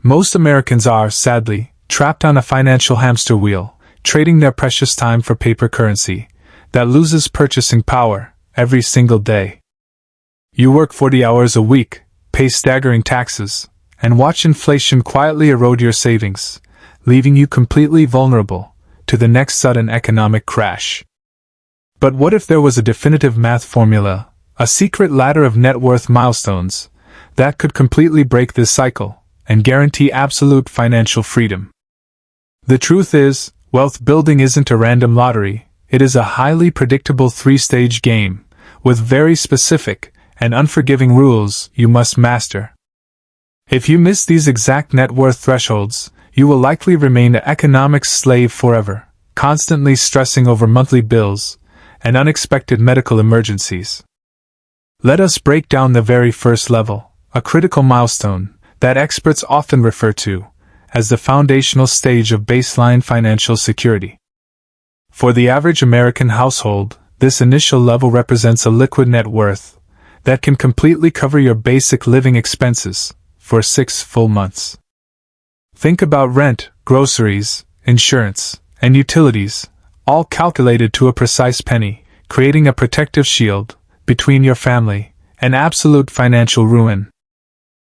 Most Americans are, sadly, trapped on a financial hamster wheel, trading their precious time for paper currency that loses purchasing power every single day. You work 40 hours a week, pay staggering taxes, and watch inflation quietly erode your savings, leaving you completely vulnerable to the next sudden economic crash. But what if there was a definitive math formula, a secret ladder of net worth milestones, that could completely break this cycle and guarantee absolute financial freedom? The truth is, wealth building isn't a random lottery, it is a highly predictable three-stage game, with very specific and unforgiving rules you must master. If you miss these exact net worth thresholds, you will likely remain an economic slave forever, constantly stressing over monthly bills and unexpected medical emergencies. Let us break down the very first level, a critical milestone that experts often refer to as the foundational stage of baseline financial security. For the average American household, this initial level represents a liquid net worth that can completely cover your basic living expenses for 6 full months. Think about rent, groceries, insurance, and utilities, all calculated to a precise penny, creating a protective shield between your family and absolute financial ruin.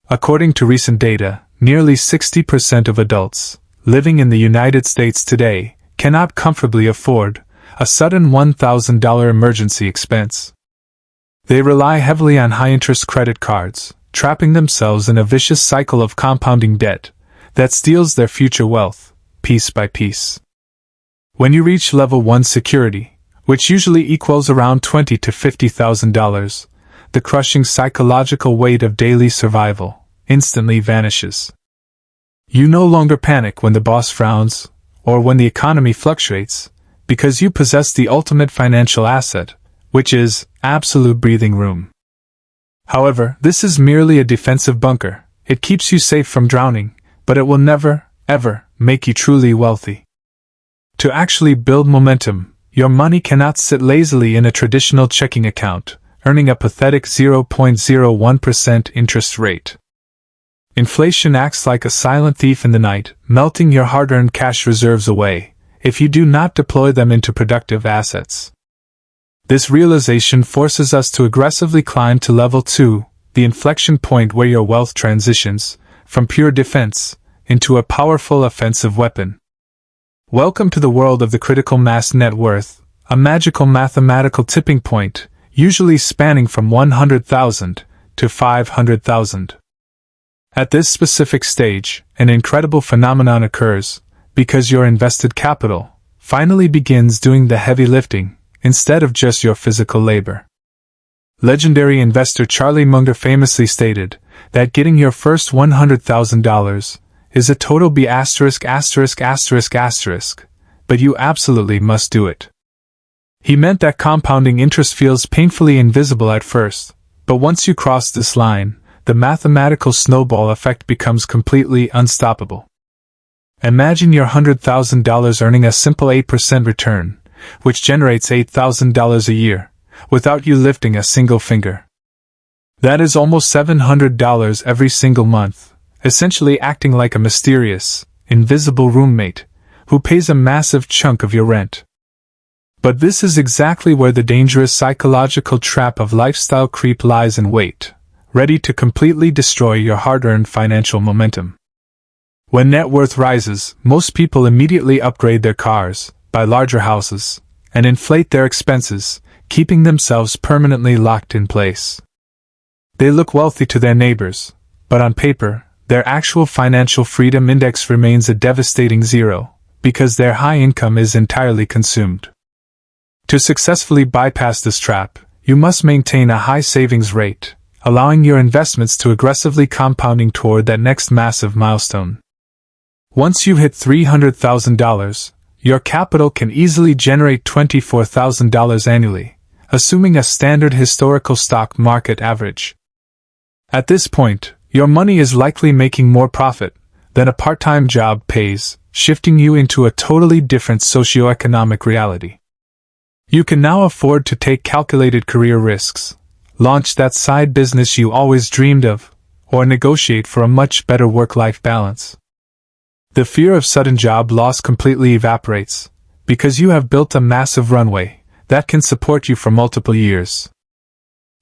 According to recent data, nearly 60% of adults living in the United States today cannot comfortably afford a sudden $1,000 emergency expense. They rely heavily on high-interest credit cards, trapping themselves in a vicious cycle of compounding debt that steals their future wealth, piece by piece. When you reach level 1 security, which usually equals around $20,000 to $50,000, the crushing psychological weight of daily survival instantly vanishes. You no longer panic when the boss frowns, or when the economy fluctuates, because you possess the ultimate financial asset, which is absolute breathing room. However, this is merely a defensive bunker. It keeps you safe from drowning, but it will never, ever, make you truly wealthy. To actually build momentum, your money cannot sit lazily in a traditional checking account, earning a pathetic 0.01% interest rate. Inflation acts like a silent thief in the night, melting your hard-earned cash reserves away, if you do not deploy them into productive assets. This realization forces us to aggressively climb to level 2, the inflection point where your wealth transitions from pure defense into a powerful offensive weapon. Welcome to the world of the critical mass net worth, a magical mathematical tipping point, usually spanning from 100,000 to 500,000. At this specific stage, an incredible phenomenon occurs, because your invested capital finally begins doing the heavy lifting, instead of just your physical labor. Legendary investor Charlie Munger famously stated that getting your first $100,000 is a total B********, but you absolutely must do it. He meant that compounding interest feels painfully invisible at first, but once you cross this line, the mathematical snowball effect becomes completely unstoppable. Imagine your $100,000 earning a simple 8% return, which generates $8,000 a year, without you lifting a single finger. That is almost $700 every single month, essentially acting like a mysterious, invisible roommate, who pays a massive chunk of your rent. But this is exactly where the dangerous psychological trap of lifestyle creep lies in wait, ready to completely destroy your hard-earned financial momentum. When net worth rises, most people immediately upgrade their cars, buy larger houses, and inflate their expenses, keeping themselves permanently locked in place. They look wealthy to their neighbors, but on paper, their actual financial freedom index remains a devastating 0, because their high income is entirely consumed. To successfully bypass this trap, you must maintain a high savings rate, allowing your investments to aggressively compounding toward that next massive milestone. Once you hit $300,000, your capital can easily generate $24,000 annually, assuming a standard historical stock market average. At this point, your money is likely making more profit than a part-time job pays, shifting you into a totally different socioeconomic reality. You can now afford to take calculated career risks, launch that side business you always dreamed of, or negotiate for a much better work-life balance. The fear of sudden job loss completely evaporates, because you have built a massive runway that can support you for multiple years.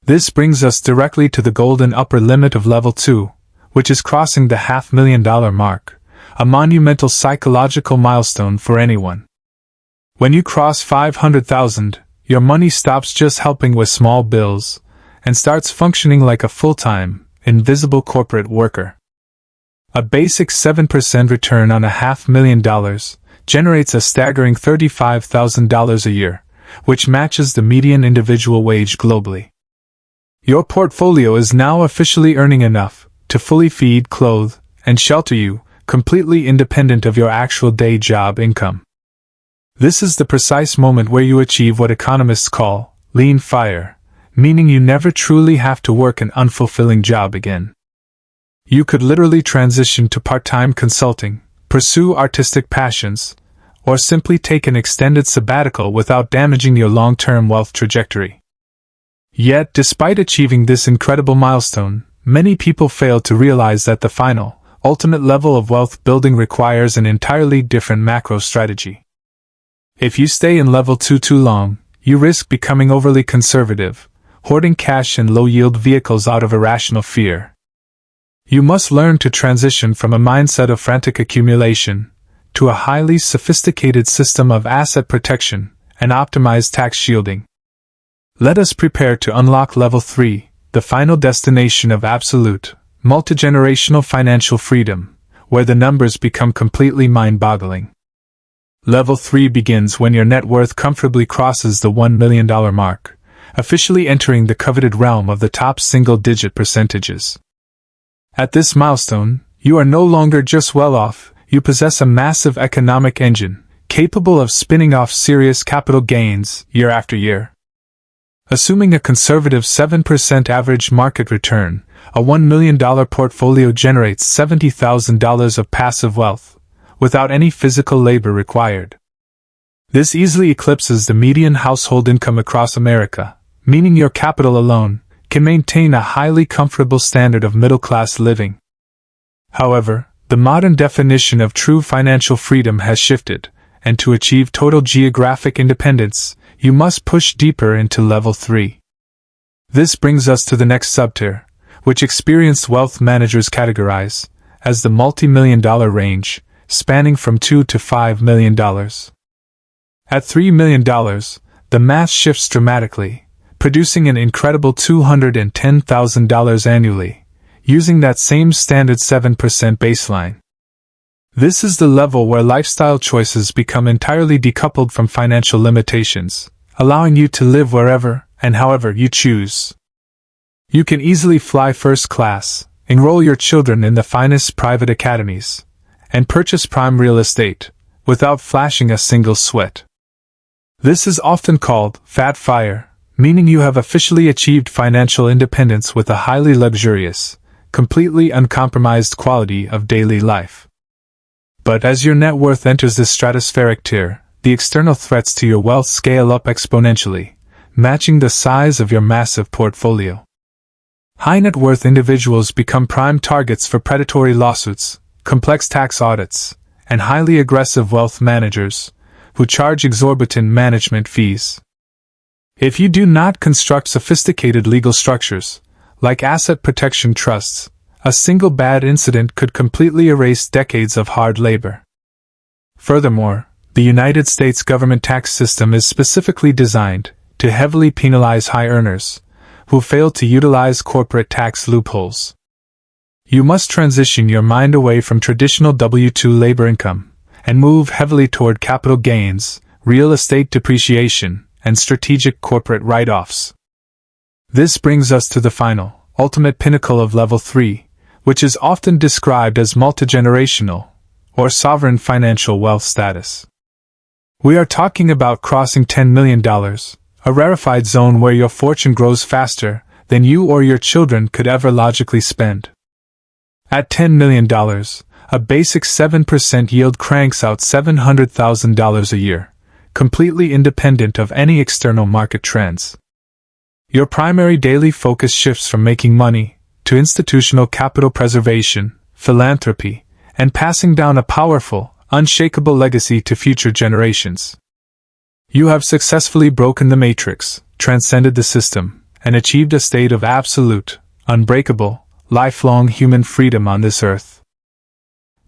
This brings us directly to the golden upper limit of level 2, which is crossing the $500,000 mark, a monumental psychological milestone for anyone. When you cross $500,000, your money stops just helping with small bills and starts functioning like a full-time, invisible corporate worker. A basic 7% return on $500,000 generates a staggering $35,000 a year, which matches the median individual wage globally. Your portfolio is now officially earning enough to fully feed, clothe, and shelter you, completely independent of your actual day job income. This is the precise moment where you achieve what economists call lean fire, meaning you never truly have to work an unfulfilling job again. You could literally transition to part-time consulting, pursue artistic passions, or simply take an extended sabbatical without damaging your long-term wealth trajectory. Yet, despite achieving this incredible milestone, many people fail to realize that the final, ultimate level of wealth building requires an entirely different macro strategy. If you stay in level 2 too long, you risk becoming overly conservative, hoarding cash and low-yield vehicles out of irrational fear. You must learn to transition from a mindset of frantic accumulation to a highly sophisticated system of asset protection and optimized tax shielding. Let us prepare to unlock level 3, the final destination of absolute, multigenerational financial freedom, where the numbers become completely mind-boggling. Level 3 begins when your net worth comfortably crosses the $1 million mark, officially entering the coveted realm of the top single-digit percentages. At this milestone, you are no longer just well-off, you possess a massive economic engine, capable of spinning off serious capital gains year after year. Assuming a conservative 7% average market return, a $1 million portfolio generates $70,000 of passive wealth, without any physical labor required. This easily eclipses the median household income across America, meaning your capital alone can maintain a highly comfortable standard of middle-class living. However, the modern definition of true financial freedom has shifted, and to achieve total geographic independence, you must push deeper into level 3. This brings us to the next subtier, which experienced wealth managers categorize as the multi-million-dollar range, spanning from $2 to $5 million. At $3 million, the math shifts dramatically, producing an incredible $210,000 annually, using that same standard 7% baseline. This is the level where lifestyle choices become entirely decoupled from financial limitations, allowing you to live wherever and however you choose. You can easily fly first class, enroll your children in the finest private academies, and purchase prime real estate, without flashing a single sweat. This is often called fat fire, meaning you have officially achieved financial independence with a highly luxurious, completely uncompromised quality of daily life. But as your net worth enters this stratospheric tier, the external threats to your wealth scale up exponentially, matching the size of your massive portfolio. High net worth individuals become prime targets for predatory lawsuits, complex tax audits, and highly aggressive wealth managers, who charge exorbitant management fees. If you do not construct sophisticated legal structures, like asset protection trusts, a single bad incident could completely erase decades of hard labor. Furthermore, the United States government tax system is specifically designed to heavily penalize high earners who fail to utilize corporate tax loopholes. You must transition your mind away from traditional W-2 labor income and move heavily toward capital gains, real estate depreciation, and strategic corporate write-offs. This brings us to the final, ultimate pinnacle of level 3, which is often described as multigenerational, or sovereign financial wealth status. We are talking about crossing $10 million, a rarefied zone where your fortune grows faster than you or your children could ever logically spend. At $10 million, a basic 7% yield cranks out $700,000 a year, completely independent of any external market trends. Your primary daily focus shifts from making money to institutional capital preservation, philanthropy, and passing down a powerful, unshakable legacy to future generations. You have successfully broken the matrix, transcended the system, and achieved a state of absolute, unbreakable, lifelong human freedom on this earth.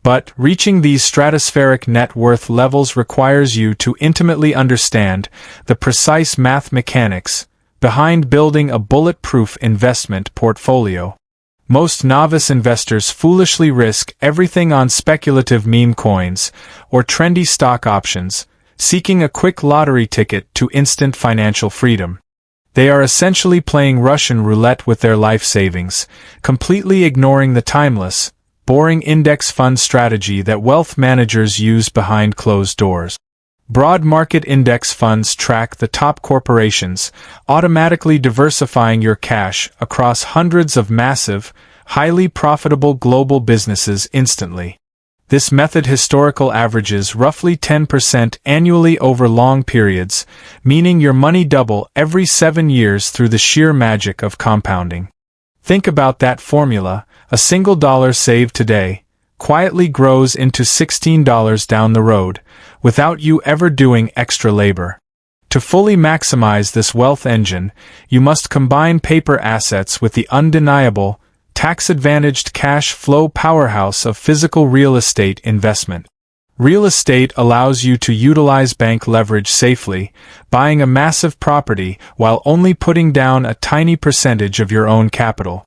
But reaching these stratospheric net worth levels requires you to intimately understand the precise math mechanics behind building a bulletproof investment portfolio. Most novice investors foolishly risk everything on speculative meme coins or trendy stock options, seeking a quick lottery ticket to instant financial freedom. They are essentially playing Russian roulette with their life savings, completely ignoring the timeless, boring index fund strategy that wealth managers use behind closed doors. Broad market index funds track the top corporations, automatically diversifying your cash across hundreds of massive, highly profitable global businesses instantly. This method historical averages roughly 10% annually over long periods, meaning your money double every 7 years through the sheer magic of compounding. Think about that formula: a single dollar saved today quietly grows into $16 down the road, without you ever doing extra labor. To fully maximize this wealth engine, you must combine paper assets with the undeniable, tax-advantaged cash flow powerhouse of physical real estate investment. Real estate allows you to utilize bank leverage safely, buying a massive property while only putting down a tiny percentage of your own capital.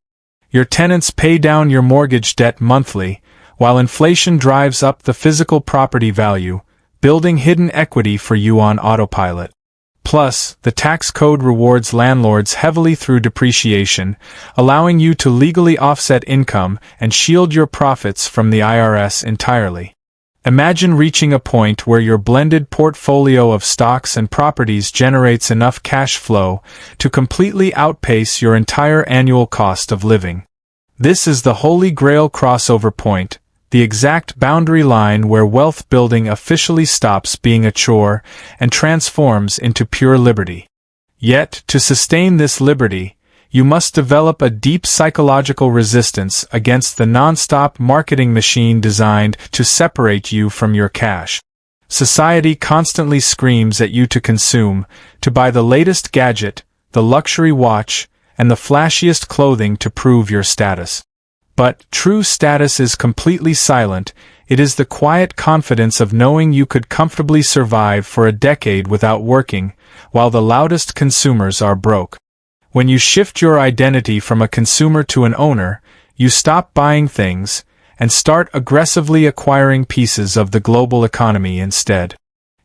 Your tenants pay down your mortgage debt monthly, while inflation drives up the physical property value, building hidden equity for you on autopilot. Plus, the tax code rewards landlords heavily through depreciation, allowing you to legally offset income and shield your profits from the IRS entirely. Imagine reaching a point where your blended portfolio of stocks and properties generates enough cash flow to completely outpace your entire annual cost of living. This is the holy grail crossover point, the exact boundary line where wealth building officially stops being a chore and transforms into pure liberty. Yet, to sustain this liberty, you must develop a deep psychological resistance against the non-stop marketing machine designed to separate you from your cash. Society constantly screams at you to consume, to buy the latest gadget, the luxury watch, and the flashiest clothing to prove your status. But true status is completely silent. It is the quiet confidence of knowing you could comfortably survive for a decade without working, while the loudest consumers are broke. When you shift your identity from a consumer to an owner, you stop buying things and start aggressively acquiring pieces of the global economy instead.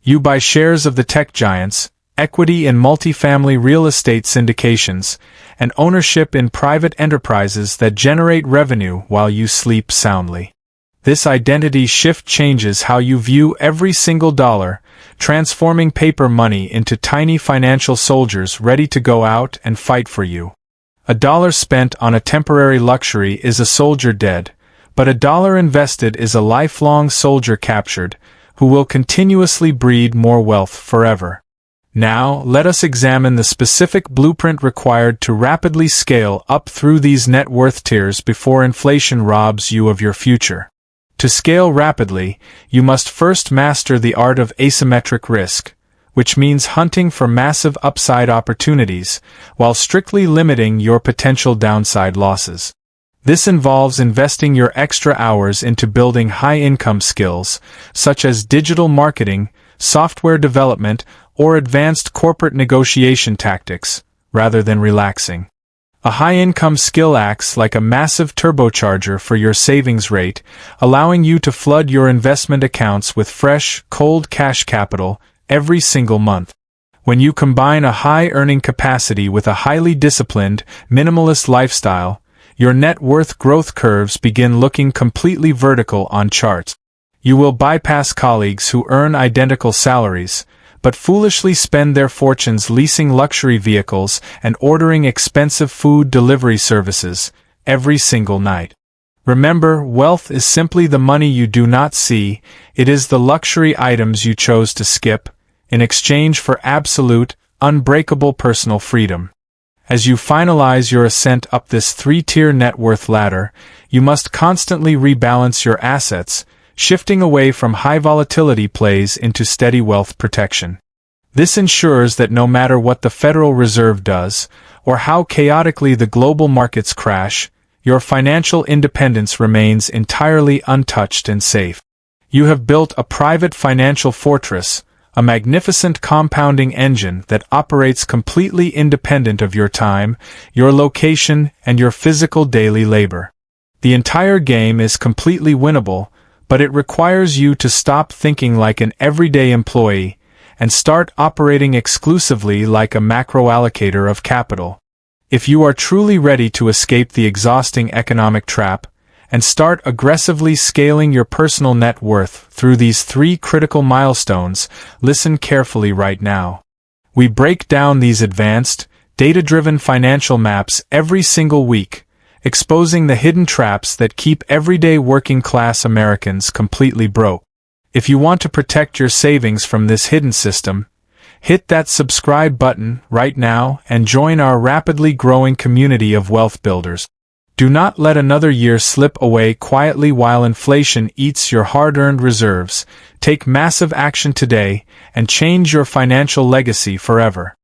You buy shares of the tech giants, equity in multifamily real estate syndications, and ownership in private enterprises that generate revenue while you sleep soundly. This identity shift changes how you view every single dollar, transforming paper money into tiny financial soldiers ready to go out and fight for you. A dollar spent on a temporary luxury is a soldier dead, but a dollar invested is a lifelong soldier captured, who will continuously breed more wealth forever. Now, let us examine the specific blueprint required to rapidly scale up through these net worth tiers before inflation robs you of your future. To scale rapidly, you must first master the art of asymmetric risk, which means hunting for massive upside opportunities, while strictly limiting your potential downside losses. This involves investing your extra hours into building high-income skills, such as digital marketing, software development, or advanced corporate negotiation tactics, rather than relaxing. A high-income skill acts like a massive turbocharger for your savings rate, allowing you to flood your investment accounts with fresh, cold cash capital every single month. When you combine a high earning capacity with a highly disciplined, minimalist lifestyle, your net worth growth curves begin looking completely vertical on charts. You will bypass colleagues who earn identical salaries, but foolishly spend their fortunes leasing luxury vehicles and ordering expensive food delivery services every single night. Remember, wealth is simply the money you do not see. It is the luxury items you chose to skip, in exchange for absolute, unbreakable personal freedom. As you finalize your ascent up this three-tier net worth ladder, you must constantly rebalance your assets, shifting away from high-volatility plays into steady wealth protection. This ensures that no matter what the Federal Reserve does, or how chaotically the global markets crash, your financial independence remains entirely untouched and safe. You have built a private financial fortress, a magnificent compounding engine that operates completely independent of your time, your location, and your physical daily labor. The entire game is completely winnable, but it requires you to stop thinking like an everyday employee and start operating exclusively like a macro allocator of capital. If you are truly ready to escape the exhausting economic trap and start aggressively scaling your personal net worth through these three critical milestones, listen carefully right now. We break down these advanced, data-driven financial maps every single week, exposing the hidden traps that keep everyday working-class Americans completely broke. If you want to protect your savings from this hidden system, hit that subscribe button right now and join our rapidly growing community of wealth builders. Do not let another year slip away quietly while inflation eats your hard-earned reserves. Take massive action today and change your financial legacy forever.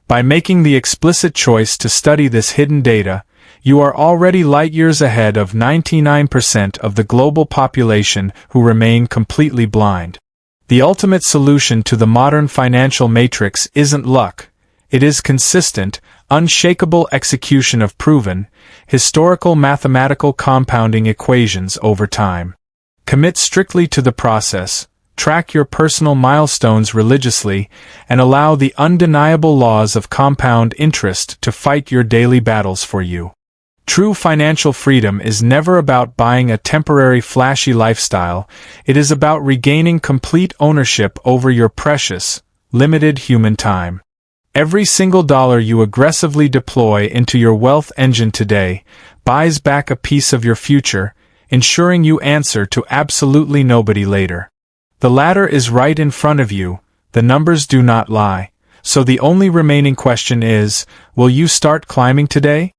By making the explicit choice to study this hidden data, you are already light years ahead of 99% of the global population who remain completely blind. The ultimate solution to the modern financial matrix isn't luck. It is consistent, unshakable execution of proven, historical mathematical compounding equations over time. Commit strictly to the process, track your personal milestones religiously, and allow the undeniable laws of compound interest to fight your daily battles for you. True financial freedom is never about buying a temporary flashy lifestyle. It is about regaining complete ownership over your precious, limited human time. Every single dollar you aggressively deploy into your wealth engine today buys back a piece of your future, ensuring you answer to absolutely nobody later. The ladder is right in front of you, the numbers do not lie, so the only remaining question is, will you start climbing today?